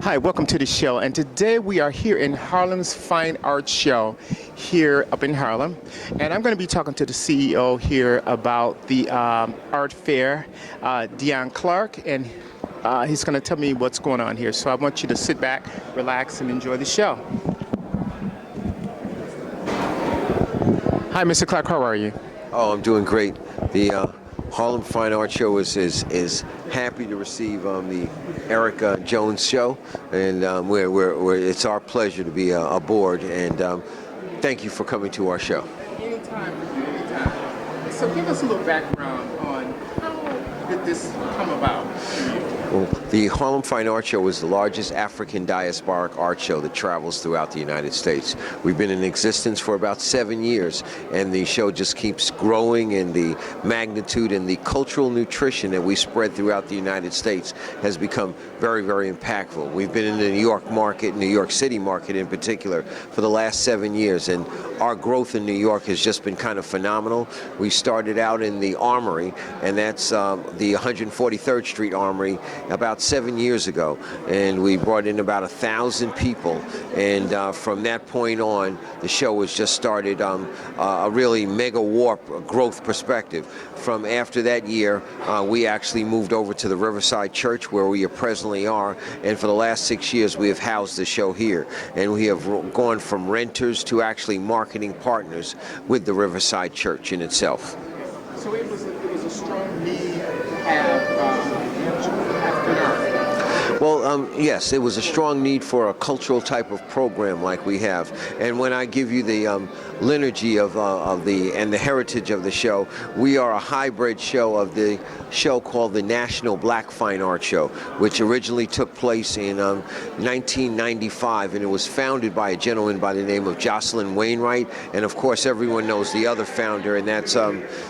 Hi, welcome to the show. And today we are here in Harlem's Fine Arts Show here up in Harlem. And I'm going to be talking to the CEO here about the art fair, Dion Clark, and he's going to tell me what's going on here. So I want you to sit back, relax, and enjoy the show. Hi, Mr. Clark, how are you? Oh, I'm doing great. The Harlem Fine Art Show is happy to receive the Eric Jones Show, and it's our pleasure to be aboard. And thank you for coming to our show. Anytime, anytime. So give us a little background on how did this come about? Well, the Harlem Fine Art Show is the largest African diasporic art show that travels throughout the United States. We've been in existence for about 7 years, and the show just keeps growing, and the magnitude and the cultural nutrition that we spread throughout the United States has become very, very impactful. We've been in the New York market, New York City market in particular, for the last 7 years, and our growth in New York has just been kind of phenomenal. We started out in the Armory, and that's the 143rd Street Armory, about 7 years ago, and we brought in about 1,000 people, and from that point on the show has just started a really mega warp growth perspective. From after that year we actually moved over to the Riverside Church where we presently are, and for the last 6 years we have housed the show here, and we have gone from renters to actually marketing partners with the Riverside Church in itself. So it was a strong need to have African art. Well, yes, it was a strong need for a cultural type of program like we have. And when I give you the liturgy of the heritage of the show, we are a hybrid show of the show called the National Black Fine Art Show, which originally took place in 1995, and it was founded by a gentleman by the name of Jocelyn Wainwright, and of course everyone knows the other founder, and that's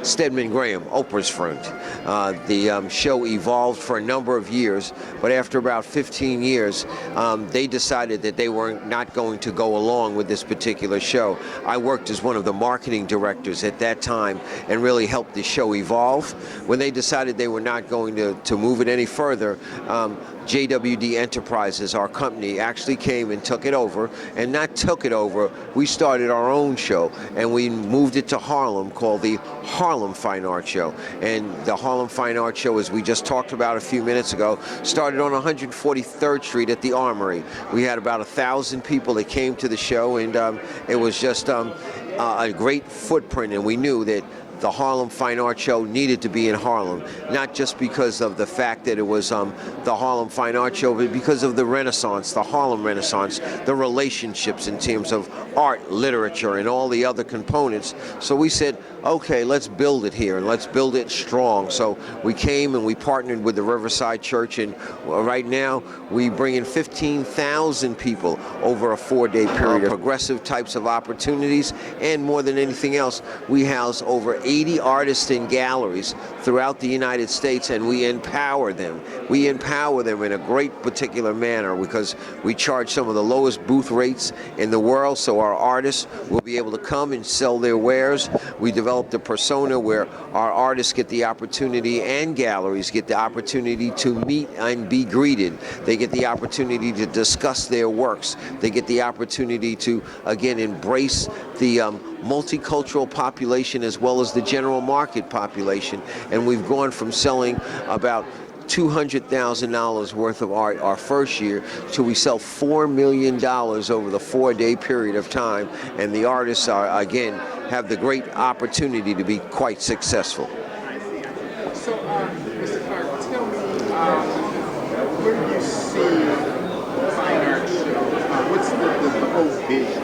Stedman Graham, Oprah's friend. The show evolved for a number of years, but after about 15 years, they decided that they were not going to go along with this particular show. I worked as one of the marketing directors at that time and really helped the show evolve. When they decided they were not going to move it any further, JWD Enterprises, our company, actually came and took it over, and not took it over, we started our own show, and we moved it to Harlem, called the Harlem Fine Art Show. And the Harlem Fine Art Show, as we just talked about a few minutes ago, started on 143rd Street at the Armory. We had about 1,000 people that came to the show, and it was just a great footprint, and we knew that the Harlem Fine Art Show needed to be in Harlem, not just because of the fact that it was the Harlem Fine Art Show, but because of the Renaissance, the Harlem Renaissance, the relationships in terms of art, literature, and all the other components. So we said, okay, let's build it here, and let's build it strong. So we came and we partnered with the Riverside Church, and right now we bring in 15,000 people over a 4-day period of progressive types of opportunities, and more than anything else, we house over 80 artists in galleries throughout the United States, and we empower them. We empower them in a great particular manner because we charge some of the lowest booth rates in the world, so our artists will be able to come and sell their wares. We developed a persona where our artists get the opportunity, and galleries get the opportunity, to meet and be greeted. They get the opportunity to discuss their works. They get the opportunity to, again, embrace the multicultural population as well as the general market population. And we've gone from selling about $200,000 worth of art our first year to we sell $4 million over the 4-day period of time, and the artists are, again, have the great opportunity to be quite successful. I see. So, Mr. Clark, tell me, where do you see the Fine Art Show? What's the whole vision?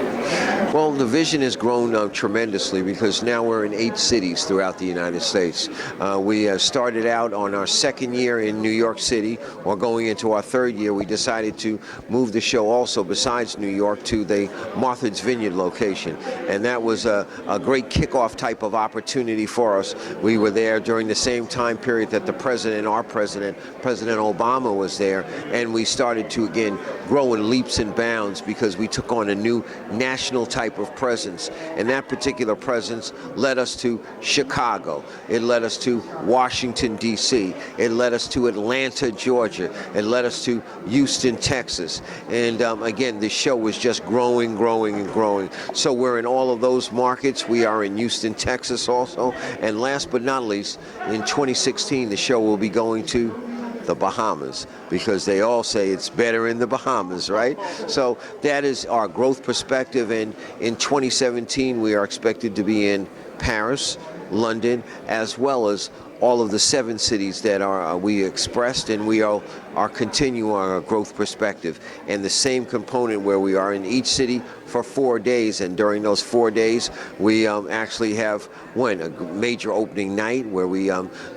Well, the vision has grown tremendously because now we're in 8 cities throughout the United States. We started out on our 2nd year in New York City, or going into our 3rd year. We decided to move the show also, besides New York, to the Martha's Vineyard location. And that was a great kickoff type of opportunity for us. We were there during the same time period that the president, our president, President Obama, was there. And we started to, again, grow in leaps and bounds because we took on a new national type type of presence. And that particular presence led us to Chicago. It led us to Washington, D.C. It led us to Atlanta, Georgia. It led us to Houston, Texas. And again, the show was just growing, growing, and growing. So we're in all of those markets. We are in Houston, Texas also. And last but not least, in 2016, the show will be going to the Bahamas, because they all say it's better in the Bahamas, right? So that is our growth perspective. And in 2017, we are expected to be in Paris, London, as well as all of the 7 cities that we expressed, and we are continuing our growth perspective. And the same component where we are in each city for 4 days, and during those 4 days, we actually have a major opening night where we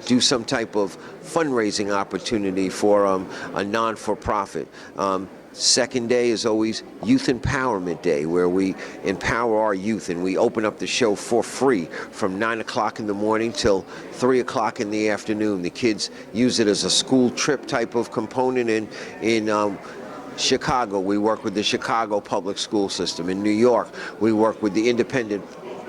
do some type of fundraising opportunity for a non-for-profit. Second day is always Youth Empowerment Day, where we empower our youth, and we open up the show for free from 9 o'clock in the morning till 3 o'clock in the afternoon. The kids use it as a school trip type of component. In Chicago, we work with the Chicago public school system. In New York, we work with the independent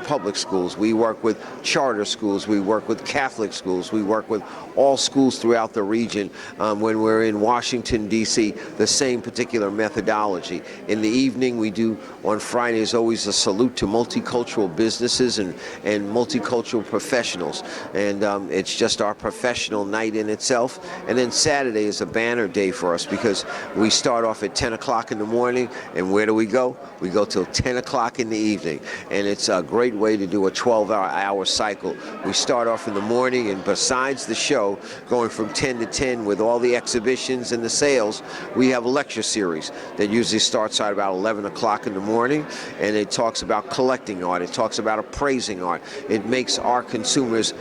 public schools. We work with charter schools. We work with Catholic schools. We work with all schools throughout the region. When we're in Washington, D.C., the same particular methodology. In the evening, we do, on Fridays, always a salute to multicultural businesses and multicultural professionals. And it's just our professional night in itself. And then Saturday is a banner day for us, because we start off at 10 o'clock in the morning, and where do we go? We go till 10 o'clock in the evening. And it's a great way to do a 12-hour cycle. We start off in the morning, and besides the show, going from 10 to 10 with all the exhibitions and the sales, we have a lecture series that usually starts at about 11 o'clock in the morning, and it talks about collecting art. It talks about appraising art. It makes our consumers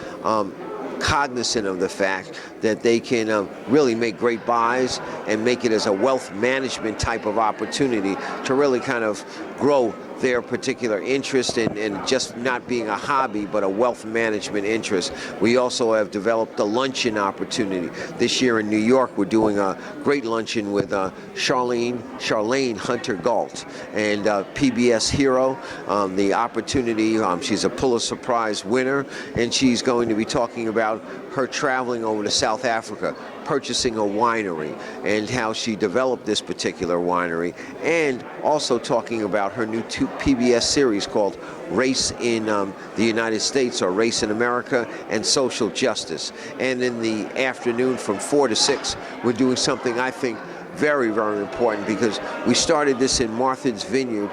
cognizant of the fact that they can really make great buys and make it as a wealth management type of opportunity to really kind of grow their particular interest in just not being a hobby, but a wealth management interest. We also have developed a luncheon opportunity. This year in New York, we're doing a great luncheon with Charlene Hunter-Galt, and PBS hero. The opportunity, she's a Pulitzer Prize winner, and she's going to be talking about her traveling over to South Africa, purchasing a winery, and how she developed this particular winery, and also talking about her new PBS series called Race in the United States, or Race in America, and Social Justice. And in the afternoon from 4 to 6, we're doing something I think very, very important, because we started this in Martha's Vineyard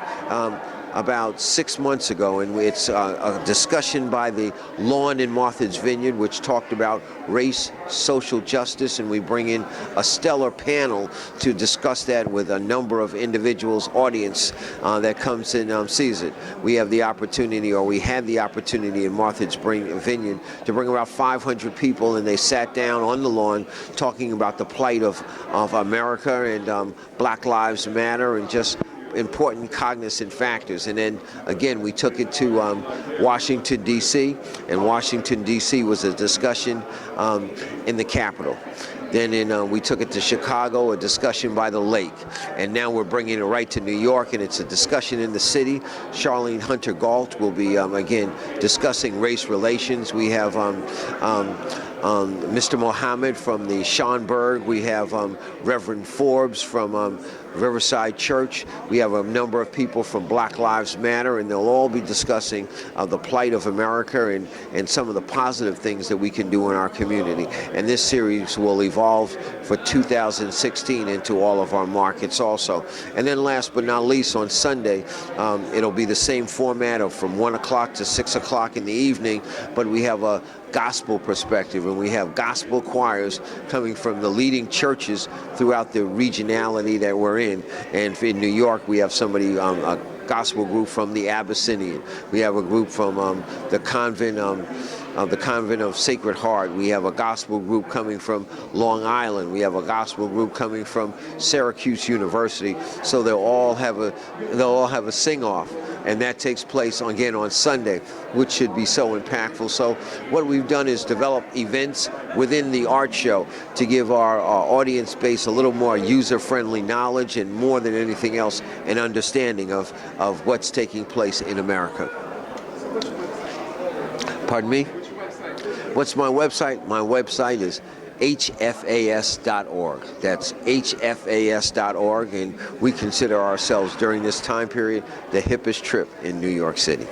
about 6 months ago, and it's a discussion by the Lawn in Martha's Vineyard, which talked about race, social justice, and we bring in a stellar panel to discuss that with a number of individuals, audience that comes in sees it. We have the opportunity, or we had the opportunity in Martha's Vineyard to bring about 500 people, and they sat down on the lawn talking about the plight of America and Black Lives Matter, and just important cognizant factors. And then again, we took it to Washington, D.C., and Washington, D.C. was a discussion in the Capitol. Then we took it to Chicago, a discussion by the lake. And now we're bringing it right to New York, and it's a discussion in the city. Charlene Hunter-Galt will be, again, discussing race relations. We have Mr. Mohammed from the Schonberg. We have Reverend Forbes from Riverside Church. We have a number of people from Black Lives Matter, and they'll all be discussing the plight of America and some of the positive things that we can do in our community. And this series will evolve for 2016 into all of our markets also. And then last but not least, on Sunday, it'll be the same format of from 1 o'clock to 6 o'clock in the evening, but we have a gospel perspective, and we have gospel choirs coming from the leading churches throughout the regionality that we're in. And in New York, we have somebody, a gospel group from the Abyssinian. We have a group from the convent the Convent of Sacred Heart. We have a gospel group coming from Long Island. We have a gospel group coming from Syracuse University. So they'll all have a sing-off, and that takes place again on Sunday, which should be so impactful. So what we've done is develop events within the art show to give our audience base a little more user-friendly knowledge, and more than anything else, an understanding of what's taking place in America. Pardon me? What's my website? My website is hfas.org. That's hfas.org, and we consider ourselves during this time period the hippest trip in New York City.